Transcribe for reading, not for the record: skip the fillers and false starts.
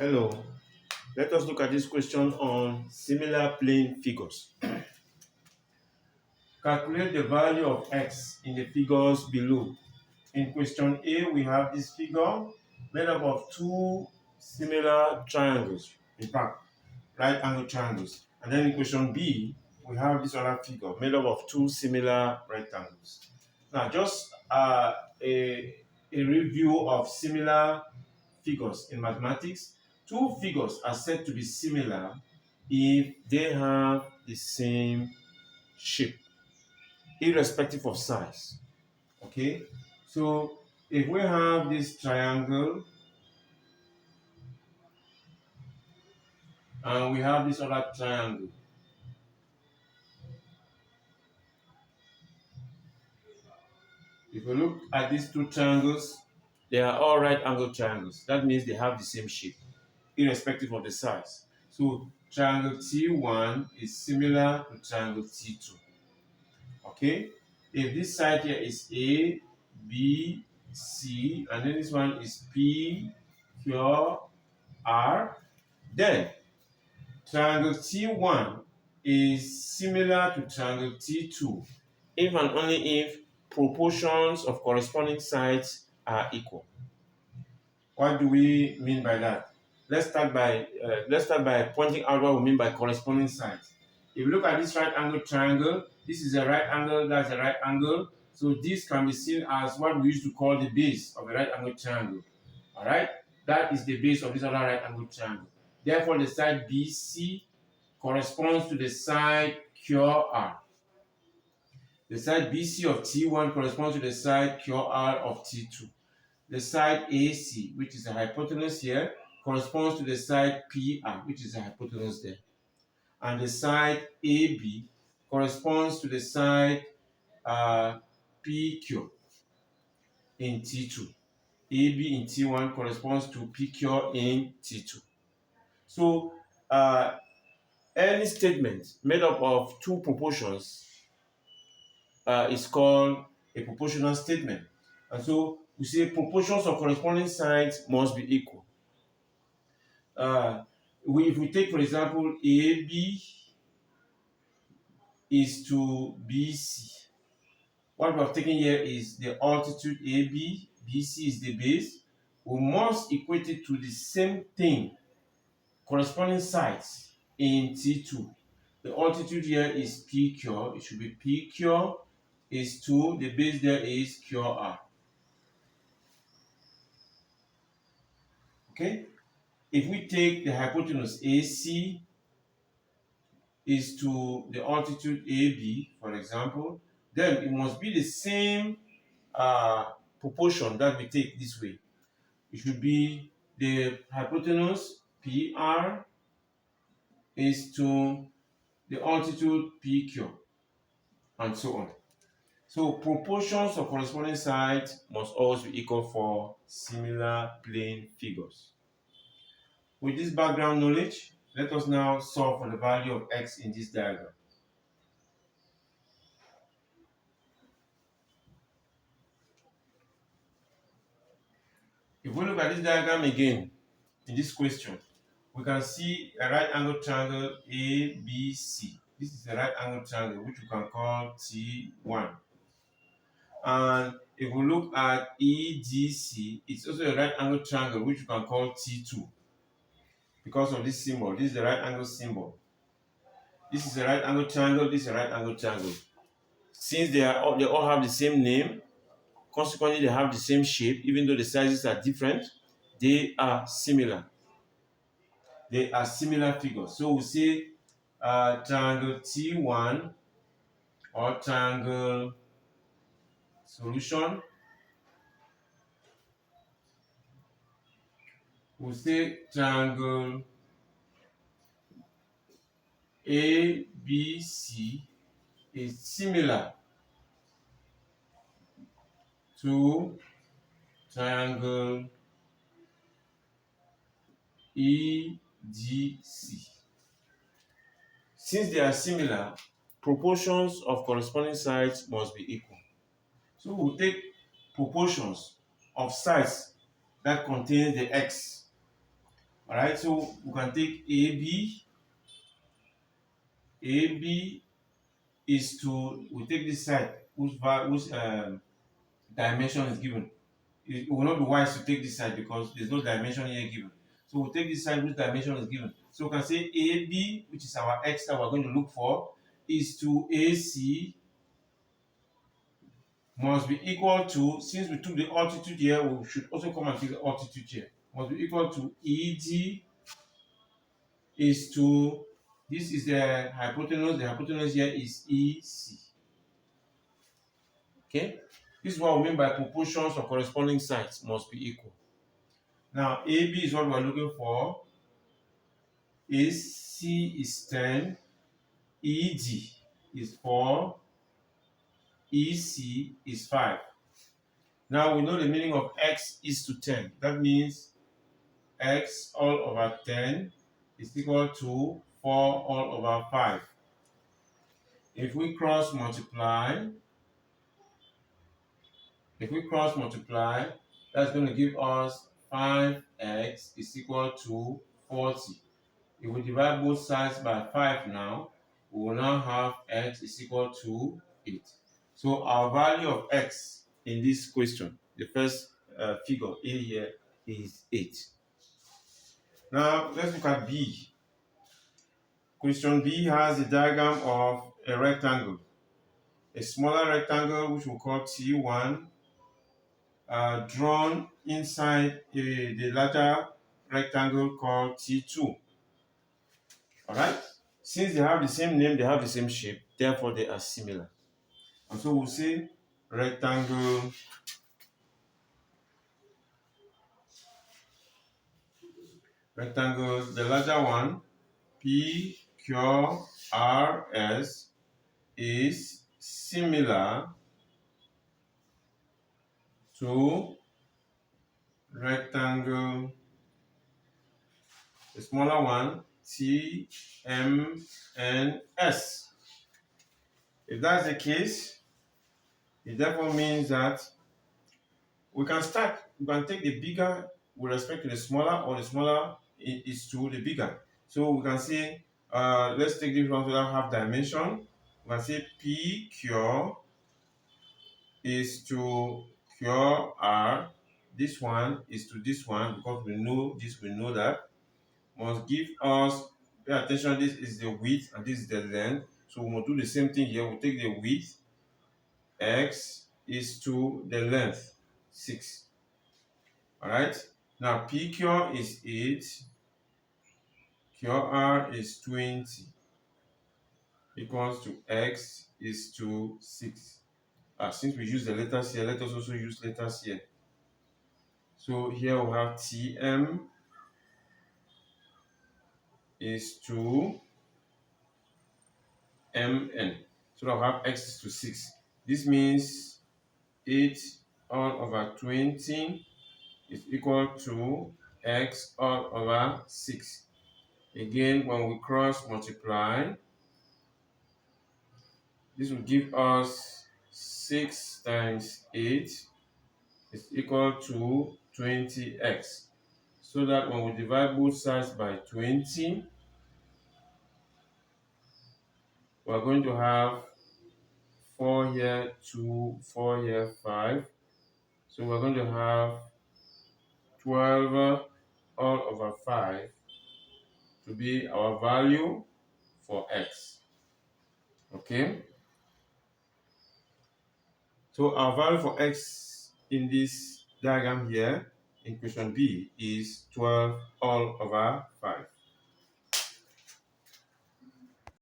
Hello, let us look at this question on similar plane figures. Calculate the value of x in the figures below. In question A, we have this figure made up of two similar triangles, in fact, right angle triangles. And then in question B, we have this other figure made up of two similar rectangles. Now, just a review of similar figures in mathematics. Two figures are said to be similar if they have the same shape, irrespective of size. Okay, so if we have this triangle and we have this other triangle, if you look at these two triangles, they are all right angle triangles. That means they have the same shape, irrespective of the size. So triangle T1 is similar to triangle T2. Okay, if this side here is A, B, C, and then this one is P, Q, R, then triangle T1 is similar to triangle T2 if and only if proportions of corresponding sides are equal. What do we mean by that? Let's start by pointing out what we mean by corresponding sides. If you look at this right angle triangle, this is a right angle, that's a right angle. So this can be seen as what we used to call the base of a right angle triangle. All right, that is the base of this other right angle triangle. Therefore, the side BC corresponds to the side QR. The side BC of T1 corresponds to the side QR of T2. The side AC, which is the hypotenuse here, corresponds to the side PR, which is the hypotenuse there. And the side AB corresponds to the side PQ in T2. AB in T1 corresponds to PQ in T2. So any statement made up of two proportions is called a proportional statement. And so we say proportions of corresponding sides must be equal. If we take, for example, AB is to BC, what we have taken here is the altitude AB, BC is the base. We must equate it to the same thing, corresponding sides in T2. The altitude here is PQ, it should be PQ is 2, the base there is QR. Okay? If we take the hypotenuse AC is to the altitude AB, for example, then it must be the same proportion that we take this way. It should be the hypotenuse PR is to the altitude PQ, and so on. So proportions of corresponding sides must always be equal for similar plane figures. With this background knowledge, let us now solve for the value of x in this diagram. If we look at this diagram again, in this question, we can see a right angle triangle ABC. This is a right angle triangle which we can call T1. And if we look at EDC, it's also a right angle triangle which we can call T2 because of this symbol. This is the right angle symbol. This is a right angle triangle, this is a right angle triangle. Since they all have the same name, consequently they have the same shape, even though the sizes are different, they are similar. They are similar figures. So we say triangle T1 or triangle solution. We say triangle ABC is similar to triangle EGC. Since they are similar, proportions of corresponding sides must be equal. So we'll take proportions of sides that contain the x. Alright, so we can take AB. AB is to, we take this side whose dimension is given. It will not be wise to take this side because there's no dimension here given. So we'll take this side whose dimension is given. So we can say AB, which is our x that we're going to look for, is to AC must be equal to, since we took the altitude here, we should also come and take the altitude here. Must be equal to ED is to, this is the hypotenuse here is EC. Okay? This is what we mean by proportions of corresponding sides must be equal. Now, AB is what we're looking for. AC is 10, ED is 4, EC is 5. Now we know the meaning of x is to 10. That means x all over 10 is equal to 4 all over 5. If we cross multiply, that's going to give us 5x is equal to 40. If we divide both sides by 5 now, we will now have x is equal to 8. So our value of x in this question, the first figure A here, is 8. Now let's look at B. Question B has a diagram of a rectangle. A smaller rectangle, which we'll call T1, drawn inside the larger rectangle called T2. Alright? Since they have the same name, they have the same shape, therefore they are similar. And so we'll say rectangle the larger one, PQRS, is similar to rectangle, the smaller one, TMNS. If that's the case, it therefore means that we can take the bigger with respect to the smaller, or the smaller is to the bigger. So we can say, let's take this one without half dimension. We can say PQ is to QR. This one is to this one, because we know this, we know that. Must give us, pay attention, this is the width and this is the length. So we will do the same thing here. We'll take the width, x is to the length, 6. Alright, now PQ is 8, QR is 20, equals to x is to 6. Since we use the letters here, let us also use letters here. So here we have TM is to MN. So I have x is to 6. This means 8 all over 20 is equal to x all over 6. Again, when we cross multiply, this will give us 6 times 8 is equal to 20x. So that when we divide both sides by 20, we're going to have 4 here, 2, 4 here, 5. So we're going to have 12 all over 5 to be our value for x. Okay? So our value for x in this diagram here, in question B, is 12 all over 5.